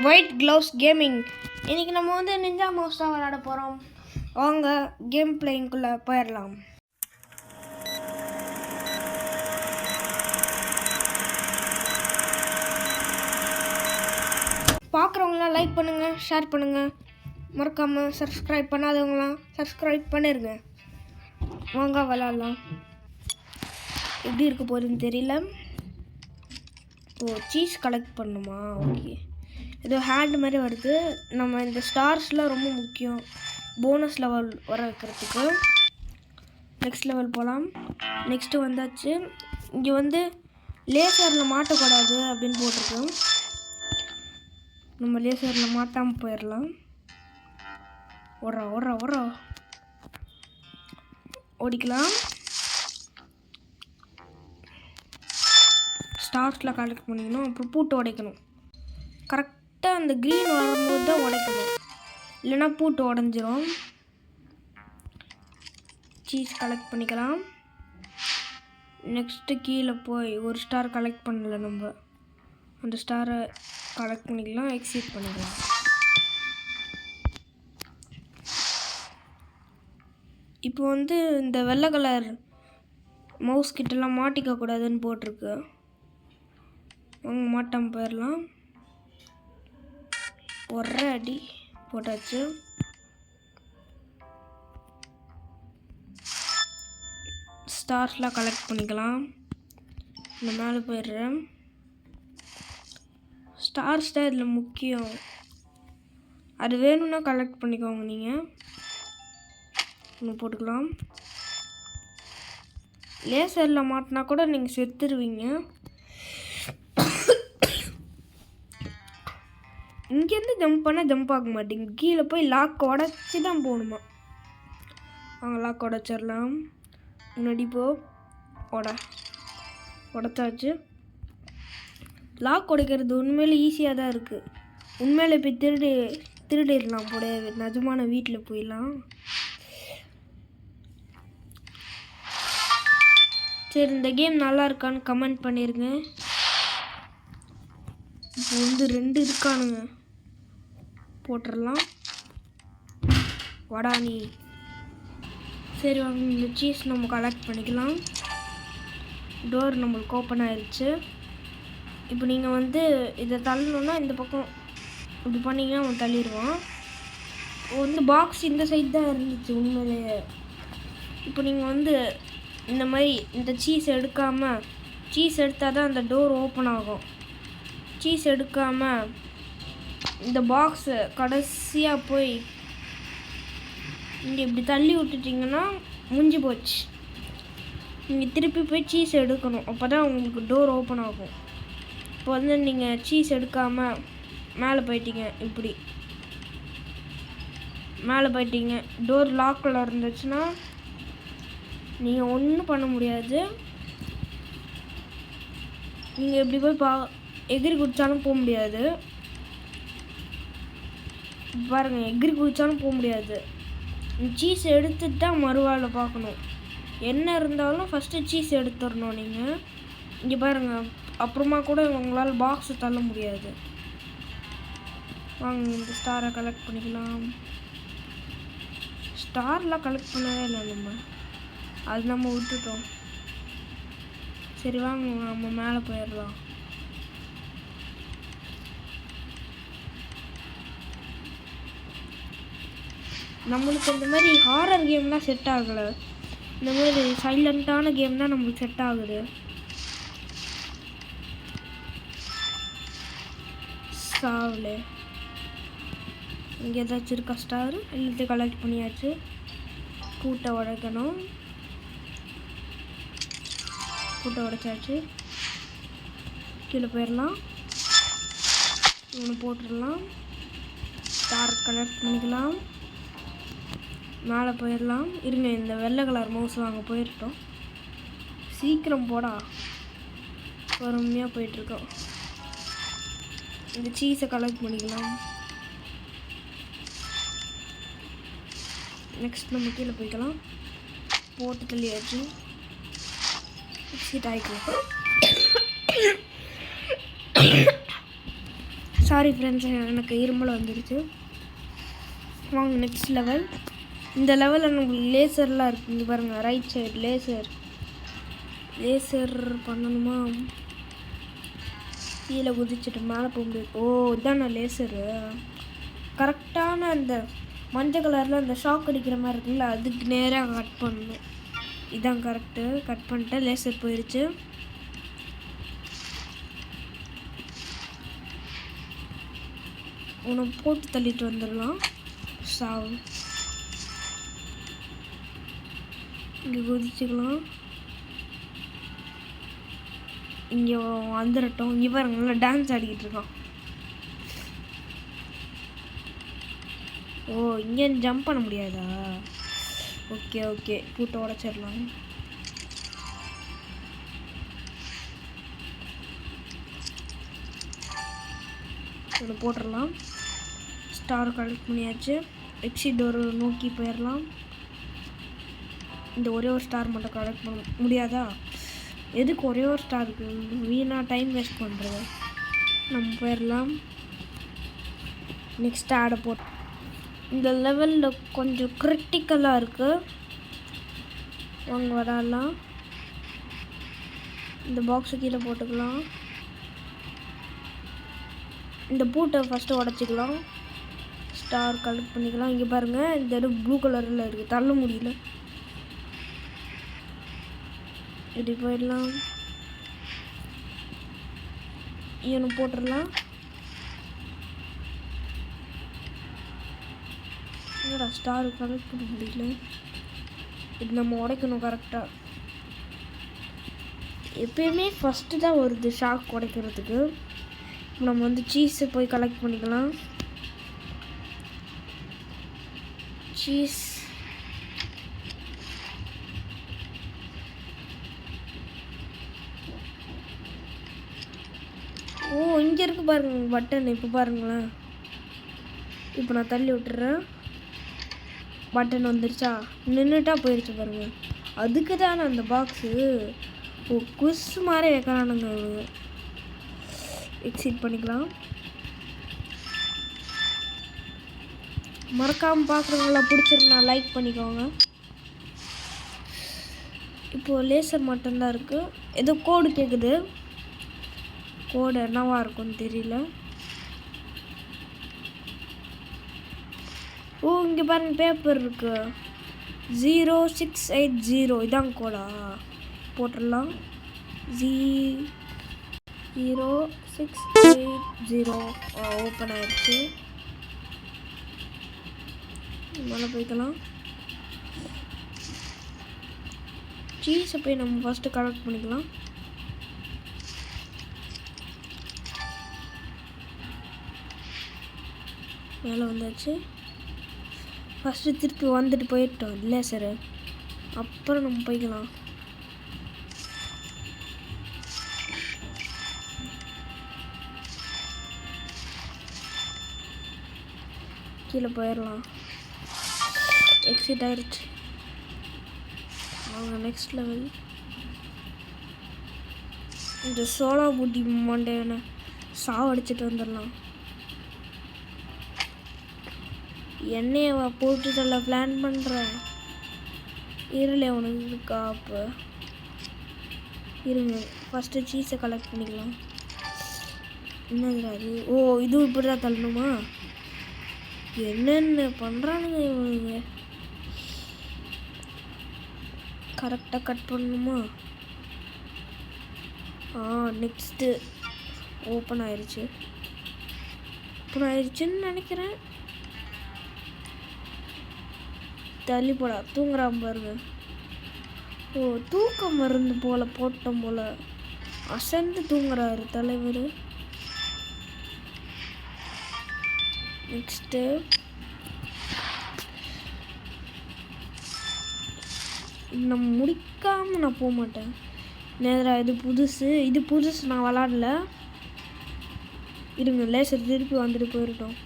White gloves gaming. இன்றைக்கி நம்ம வந்து நிஞ்சா மவுஸ் தான் விளையாட போகிறோம். வாங்க கேம் பிளேயிங்குள்ளே போயிடலாம். பார்க்குறவங்களாம் லைக் பண்ணுங்கள், ஷேர் பண்ணுங்கள், மறக்காமல் சப்ஸ்கிரைப் பண்ணாதவங்களாம் சப்ஸ்கிரைப் பண்ணிடுங்க. வாங்க விளாட்லாம். எப்படி இருக்க போகுதுன்னு தெரியல. ஓ, சீஸ் கலெக்ட் பண்ணுமா? ஓகே, இது ஹேண்ட் மாதிரி வருது. நம்ம இந்த ஸ்டார்ஸ்லாம் ரொம்ப முக்கியம் போனஸ் லெவல் வர வைக்கிறதுக்கு. நெக்ஸ்ட் லெவல் போகலாம். நெக்ஸ்ட்டு வந்தாச்சு. இங்கே வந்து லேசரில் மாட்டக்கூடாது அப்படின்னு போட்டிருக்கோம். நம்ம லேசரில் மாட்டாமல் போயிடலாம். ஓடிக்கலாம். ஸ்டார்ஸில் கலெக்ட் பண்ணிக்கணும். அப்புறம் பூட்டு உடைக்கணும். கரெக்டாக அந்த க்ரீன் வரும்போது தான் உடைக்கணும், இல்லைன்னா பூட்டு உடஞ்சிரும். சீஸ் கலெக்ட் பண்ணிக்கலாம். நெக்ஸ்ட்டு கீழே போய் ஒரு ஸ்டார் கலெக்ட் பண்ணல, நம்ம அந்த ஸ்டாரை கலெக்ட் பண்ணிக்கலாம், எக்ஸிட் பண்ணிக்கலாம். இப்போ வந்து இந்த வெள்ளை கலர் மவுஸ் கிட்டலாம் மாட்டிக்கக்கூடாதுன்னு போட்டிருக்கு. அவங்க மாட்டாமல் போயிடலாம். ஒரு அடி போட்டாச்சு. ஸ்டார்ஸ்லாம் கலெக்ட் பண்ணிக்கலாம். இந்த மேலே போயிடுறேன். ஸ்டார்ஸ் தான் இதில் முக்கியம். அது வேணும்னா கலெக்ட் பண்ணிக்கோங்க. நீங்கள் ஒன்று போட்டுக்கலாம். லேசரில் மாட்டினா கூட நீங்கள் செத்துருவீங்க. இங்கேருந்து ஜம்ப் பண்ணால் ஜம்ப் ஆக மாட்டேங்க. கீழே போய் லாக் உடச்சி தான் போகணுமா? அவங்க லாக் உடச்சிடலாம். முன்னாடி போ. உடச்சாச்சு. லாக் உடைக்கிறது உண்மையிலே ஈஸியாக தான் இருக்குது. உண்மையிலே போய் திருடிடலாம் போட. நிஜமான வீட்டில் போயிடலாம். சரி, இந்த கேம் நல்லா இருக்கான்னு கமெண்ட் பண்ணிடுங்க. இப்போ வந்து 2 இருக்கானுங்க, போட்டுடலாம். வடா நீ. சரி வாங்க, இந்த சீஸ் நம்ம கலெக்ட் பண்ணிக்கலாம். டோர் நம்மளுக்கு ஓப்பன் ஆயிடுச்சு. இப்போ நீங்கள் வந்து இதை தள்ளணுன்னா இந்த பக்கம் இப்படி பண்ணிங்கன்னா அவன் தள்ளிடுவான். வந்து பாக்ஸ் இந்த சைடு தான் இருந்துச்சு உண்மையிலேயே. இப்போ நீங்கள் வந்து இந்த மாதிரி இந்த சீஸ் எடுக்காமல், சீஸ் எடுத்தால் தான் அந்த டோர் ஓப்பன் ஆகும். சீஸ் எடுக்காமல் இந்த பாக்ஸு கடைசியாக போய் இங்கே இப்படி தள்ளி விட்டுட்டிங்கன்னா முடிஞ்சு போச்சு. நீங்கள் திருப்பி போய் சீஸ் எடுக்கணும். அப்போ தான் உங்களுக்கு டோர் ஓப்பன் ஆகும். இப்போ வந்து நீங்கள் சீஸ் எடுக்காமல் மேலே போயிட்டீங்க, இப்படி மேலே போயிட்டீங்க, டோர் லாக்கில் இருந்துச்சுன்னா நீங்கள் ஒன்றும் பண்ண முடியாது. நீங்கள் எப்படி போய் எகிரி குதிச்சாலும் போக முடியாது. பாருங்கள், எகிரி குதிச்சாலும் போக முடியாது. சீஸ் எடுத்துட்டு தான் மறுவாழை பார்க்கணும். என்ன இருந்தாலும் ஃபஸ்ட்டு சீஸ் எடுத்துடணும் நீங்கள். இங்கே பாருங்கள், அப்புறமா கூட உங்களால் பாக்ஸை தள்ள முடியாது. வாங்க, இந்த ஸ்டாரை கலெக்ட் பண்ணிக்கலாம். ஸ்டார்லாம் கலெக்ட் பண்ணவே இல்லை நம்ம, அது நம்ம விட்டுட்டோம். சரி வாங்க, நம்ம மேலே போயிடலாம். நம்மளுக்கு இந்த மாதிரி ஹாரர் கேம்லாம் செட் ஆகலை. இந்த மாதிரி சைலண்ட்டான கேம் தான் நம்மளுக்கு செட் ஆகுது. ஸ்டாரில் இங்கே ஏதாச்சும் இருக்கா? ஸ்டார் எல்லாத்தையும் கலெக்ட் பண்ணியாச்சு. கூட்டை உடைக்கணும். கூட்டை உடைச்சாச்சு. கீழே போயிடலாம். ஒன்று போட்டுடலாம். ஸ்டார் கலெக்ட் பண்ணிக்கலாம். மேலே போயிடலாம். இருங்க, இந்த வெள்ளை கலர் மவுஸ் வாங்க போயிட்டோம். சீக்கிரம் போடா. பொறுமையாக போயிட்டுருக்கோம். இந்த சீஸை கலெக்ட் பண்ணிக்கலாம். நெக்ஸ்ட் நம்ம கீழே போய்க்கலாம். போட்டு தள்ளியாச்சு. எக்ஸிட் ஆகிக்கலாம். சாரி ஃப்ரெண்ட்ஸ், எனக்கு இருமல் வந்துடுச்சு. வாங்க நெக்ஸ்ட் லெவல். இந்த லெவலில் நமக்கு லேசர்லாம் இருக்குது. இங்கே பாருங்கள், ரைட் சைடு லேசர் பண்ணணுமா? கீழே குதிச்சுட்டு மேலே போக முடியாது. ஓ, இதான் நான் லேசரு. கரெக்டான அந்த மஞ்சள் கலரில் அந்த ஷாக் அடிக்கிற மாதிரி இருக்குல்ல, அதுக்கு நேராக கட் பண்ணணும். இதான் கரெக்டு. கட் பண்ணிட்டேன், லேசர் போயிடுச்சு. உன்னை போட்டு தள்ளிட்டு வந்துடலாம். சாவு. இங்கே குதிச்சுக்கலாம். இங்கே வந்துடட்டும். இங்கே பாருங்க, நல்லா டான்ஸ் ஆடிக்கிட்டு இருக்கான். ஓ, இங்கே ஜம்ப் பண்ண முடியாதா? ஓகே, பூட்டை உடச்சிடலாம். இதில் போட்டுடலாம். ஸ்டார் கலெக்ட் பண்ணியாச்சு. எக்ஸிட் டோர் நோக்கி போயிடலாம். இந்த ஒரே ஒரு ஸ்டார் மட்டும் கலெக்ட் பண்ண முடியாதா? எதுக்கு ஒரே ஒரு ஸ்டார் இருக்குது? வீணாக டைம் வேஸ்ட் பண்ணுறது. நம்ம போயிடலாம். நெக்ஸ்ட் ஆடை போட்டு இந்த லெவலில் கொஞ்சம் கிரிட்டிக்கலாக இருக்குது. வாங்க விளாட்லாம். இந்த பாக்ஸு கீழே போட்டுக்கலாம். இந்த பூட்டை ஃபஸ்ட்டு உடச்சிக்கலாம். ஸ்டார் கலெக்ட் பண்ணிக்கலாம். இங்கே பாருங்கள், இந்த இடம் ப்ளூ கலரில் இருக்குது, தள்ள முடியல. இப்படி போயிடலாம். இவனை போட்டுடலாம். என்னடா ஸ்டார் கலெக்ட் பண்ண முடியல. இது நம்ம உடைக்கணும் கரெக்டாக. எப்பயுமே ஃபஸ்ட்டு தான் வருது ஷாக் உடைக்கிறதுக்கு. நம்ம வந்து சீஸை போய் கலெக்ட் பண்ணிக்கலாம். சீஸ் ஓ, இங்கே இருக்குது பாருங்க பட்டன். இப்போ பாருங்களேன், இப்போ நான் தள்ளி விட்டுறேன். பட்டன் வந்துருச்சா? நின்றுட்டா போயிடுச்சு பாருங்க. அதுக்கு தானே அந்த பாக்ஸு. ஓ, குஸ் மாதிரி வைக்கிறானுங்க. எக்ஸிட் பண்ணிக்கலாம். மறக்காமல் பார்க்குறவங்கள பிடிச்சிருந்தா லைக் பண்ணிக்கோங்க. இப்போது லேசர் மட்டும்தான் இருக்குது. ஏதோ கோடு கேட்குது. கோடு என்னவா இருக்கும்னு தெரியல. ஓ, இங்கே பாருங்க, பேப்பர் இருக்கு. 0680 இதான் கோடா? போட்டுடலாம். 0680 ஓப்பன் ஆயிடுச்சு. மேலே போய்க்கலாம். சீஸை போய் நம்ம ஃபஸ்ட்டு கலெக்ட் பண்ணிக்கலாம். மேலே வந்தாச்சு. ஃபஸ்ட்டு திருப்பி வந்துட்டு போயிட்டோம் லேசரு. அப்புறம் நம்ம போய்க்கலாம். கீழே போயிடலாம். எக்ஸிட் ஆயிடுச்சு. அவங்க நெக்ஸ்ட் லெவல். இந்த சோலா பூட்டி மண்டேன சாவடிச்சிட்டு வந்துடலாம். எண்ணெயை போட்டு சொல்ல பிளான் பண்ணுறேன். இருளே உனக்கு இருக்கா? அப்போ இருங்க, ஃபஸ்ட்டு சீஸை கலெக்ட் பண்ணிக்கலாம். என்னது அது? ஓ, இதுவும் இப்படி தான் தள்ளணுமா? என்னென்ன பண்ணுறானுங்க இவனுங்க. கரெக்டாக கட் பண்ணணுமா? நெக்ஸ்ட்டு ஓப்பன் ஆயிடுச்சுன்னு நினைக்கிறேன். தள்ளி போடா, தூங்குறான் பாருங்க. ஓ, தூக்க மருந்து போல் போட்டோம் போல். அசந்து தூங்குறாரு தலைவர். நெக்ஸ்ட்டு நம்ம முடிக்காமல் நான் போக மாட்டேன். நேரா இது புதுசு நான் விளாடல. இருங்க, லேசர் திருப்பி வந்துட்டு போயிட்டோம்.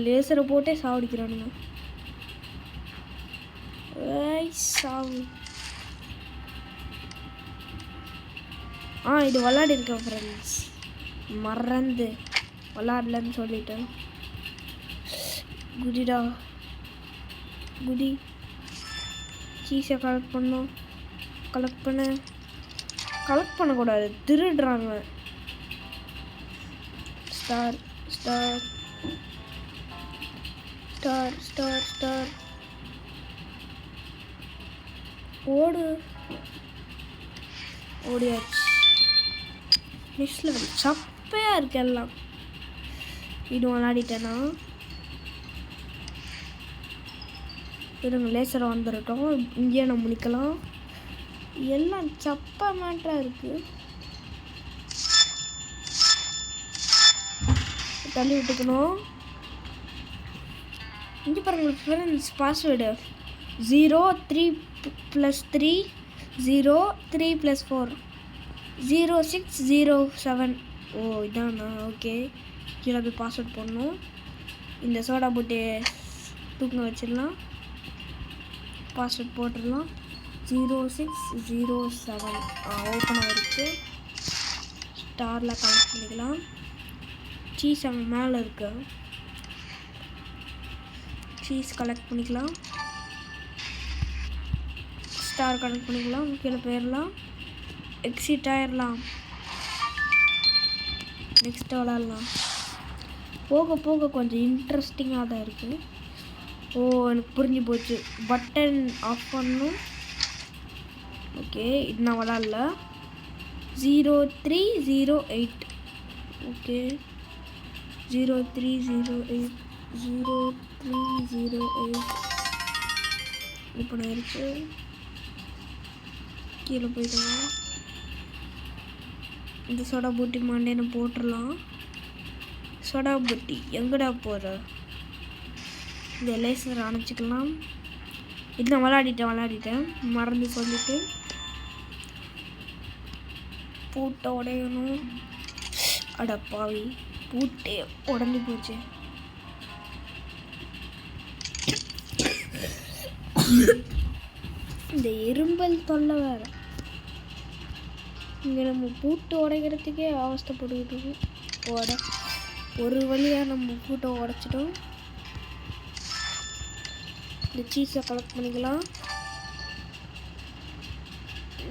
லேசரை போட்டே சாவடிக்கிறானுங்க. சாவு. இது விளாடி இருக்கேன் ஃப்ரெண்ட்ஸ், மறந்து. விளாட்லன்னு சொல்லிட்டேன். குதிடா குதி. சீஸை கலெக்ட் பண்ணோம். கலெக்ட் பண்ணக்கூடாது, திருடுறாங்க. Star star star star star ஓடு. ஓடியாச்சு. Next level. சப்பையாக இருக்கு எல்லாம். இது விளாடிட்டேன்னா இருங்க, லேசரை வந்துடட்டும். இங்கேயே நம்ம முடிக்கலாம். எல்லாம் சப்பை மேட்டராக இருக்குது. தள்ளி விட்டுக்கணும். இங்கே பாருங்கள் ஃப்ரெண்ட்ஸ், பாஸ்வேர்டு 03 + 3 0 3 + 4 0607. ஓ இதாண்ணா, ஓகே. கீழே போய் பாஸ்வேர்ட் போடணும். இந்த சோடா புட்டி தூங்க வச்சிடலாம். பாஸ்வேர்ட் போட்டுடலாம். 0607. ஓப்பன் ஆகிருக்கு. ஸ்டாரில் கனெக்ட் பண்ணிக்கலாம். சீஸ் அங்கே மேலே இருக்கு. சீஸ் கலெக்ட் பண்ணிக்கலாம். ஸ்டார் கனெக்ட் பண்ணிக்கலாம். கீழே போயிடலாம். எக்ஸிட் ஆயிடலாம். நெக்ஸ்ட் விளாட்லாம். போக போக கொஞ்சம் இன்ட்ரெஸ்டிங்காக தான் இருக்குது. ஓ எனக்கு புரிஞ்சு போச்சு. பட்டன் ஆஃப் பண்ணணும். ஓகே, இது நான் விளாட்ல. 0308. ஓகே, 0308 0308 இப்போ ஆயிடுச்சு. கீழே போய்டுங்க. இந்த சோடா பூட்டி மாண்டேன்னு போட்டுடலாம். சோடா பூட்டி எங்கடா போகிற? இந்த லேசர் அணைச்சிக்கலாம். இது நான் விளாடிட்டேன் மறந்து சொல்லிட்டு. பூட்டை உடையணும். அடப்பாவி, பூட்டே உடஞ்சி போச்சு. இந்த எறும்பல் தொல்லை வேறு. இங்கே நம்ம பூட்டு உடைக்கிறதுக்கே அவஸ்தைப்பட்டுக்கிட்டு இருக்கோம். ஒரு வழியாக நம்ம பூட்டை உடைச்சிட்டோம். இந்த சீஸை கலெக்ட் பண்ணிக்கலாம்.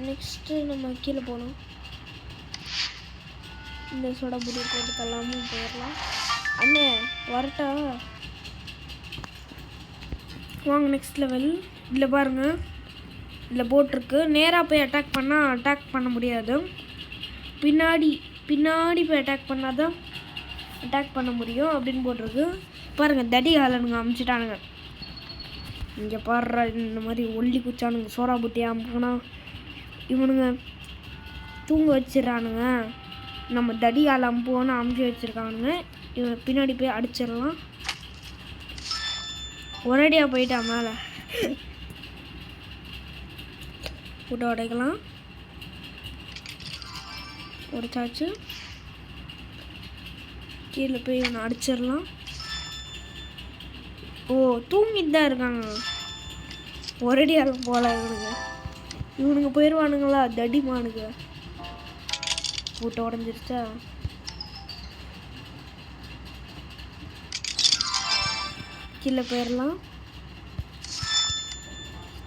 நெக்ஸ்ட்டு நம்ம கீழே போகணும். இந்த சோடா புடி போட்டு தள்ளாமல் போயிடலாம். அண்ணே வரட்டா? வாங்க நெக்ஸ்ட் லெவல். இதில் பாருங்கள், இதில் போட்டிருக்கு நேராக போய் அட்டாக் பண்ணால் அட்டாக் பண்ண முடியாது. பின்னாடி போய் அட்டாக் பண்ணால் தான் அட்டாக் பண்ண முடியும் அப்படின்னு போட்டிருக்கு. பாருங்கள், தடி ஆளுங்க அமுச்சிட்டானுங்க. இங்கே பாடுற இந்த மாதிரி ஒல்லி குச்சானுங்க சோடா புட்டி அமுக்குனா இவனுங்க தூங்க வச்சிடறானுங்க. நம்ம தடி ஆள் அம்புவோன்னு அமுச்சு வச்சுருக்கானுங்க. இவன் பின்னாடி போய் அடிச்சிடலாம். ஒரேடியாக போயிட்டான் மேலே. போட்டு உடைக்கலாம். உடைச்சாச்சு. கீழே போய் இவனை அடிச்சிடலாம். ஓ தூங்கிட்டு தான் இருக்காங்க. ஒரேடியாக போல இவனுங்க போயிடுவானுங்களா தடிமானுங்க. போட்டு உடஞ்சிருச்சா? கீழே போயிடலாம்.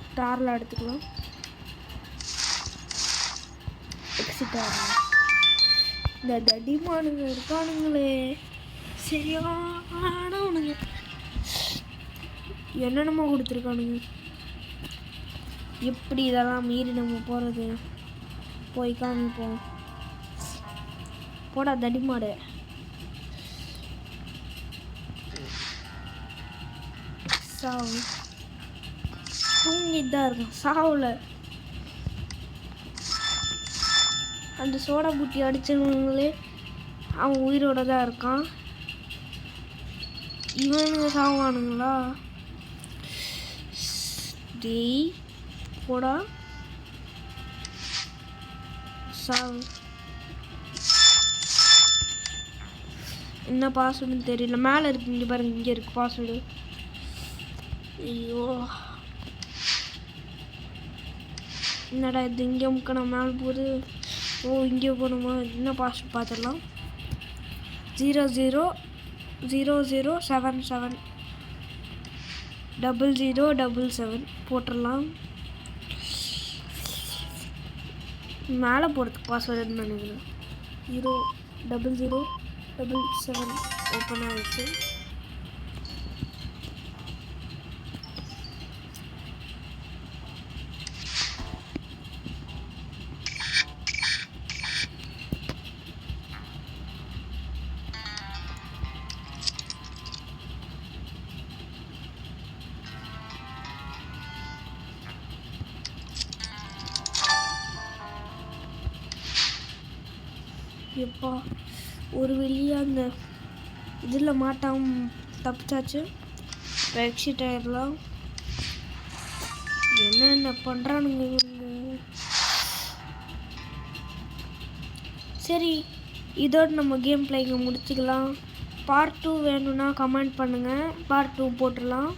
ஸ்டாரில் எடுத்துக்கலாம். எக்ஸிட் ஆகலாம். இந்த தடிமானுங்க இருக்கானுங்களே சரியானவனுங்க. என்னென்னமோ கொடுத்துருக்கானுங்க. எப்படி இதெல்லாம் மீறி நம்ம போகிறது? போய் காமிப்போம். போடா தடிமாடு. சாவு. தூங்கிட்டு தான் இருக்கான். சாவில் அந்த சோடா புட்டி அடிச்சவங்களே அவன் உயிரோட தான் இருக்கான். இவனுங்க சாவானுங்களா? டேய் போடா சாவு. என்ன பாஸ்வேர்டுன்னு தெரியல. மேலே இருக்கு, இங்கே பாருங்க, இங்கே இருக்கு பாஸ்வேர்டு. ஐயோ என்னடா இது? இங்கே முக்கணும் மேலே போகுது. ஓ இங்கே போகணுமா? என்ன பாஸ்வேர்டு பார்த்துடலாம். 000077 0077 போட்டுடலாம். மேலே போகிறதுக்கு பாஸ்வேர்டுன்னு நினைக்கிறேன். 000077 ஓப்பன் ஆகிடுச்சு. எப்பா ஒரு வெளியே அந்த இதில் மாட்டாமல் தப்பிச்சாச்சு. எக்ஸிட் ஆயிடலாம். என்னென்ன பண்ணுறானுங்க இவங்க. சரி, இதோடு நம்ம கேம் பிளேங்க முடிச்சுக்கலாம். பார்ட் 2 வேணும்னா கமெண்ட் பண்ணுங்கள், பார்ட் 2 போட்டுடலாம்.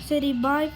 சரி, பாய்.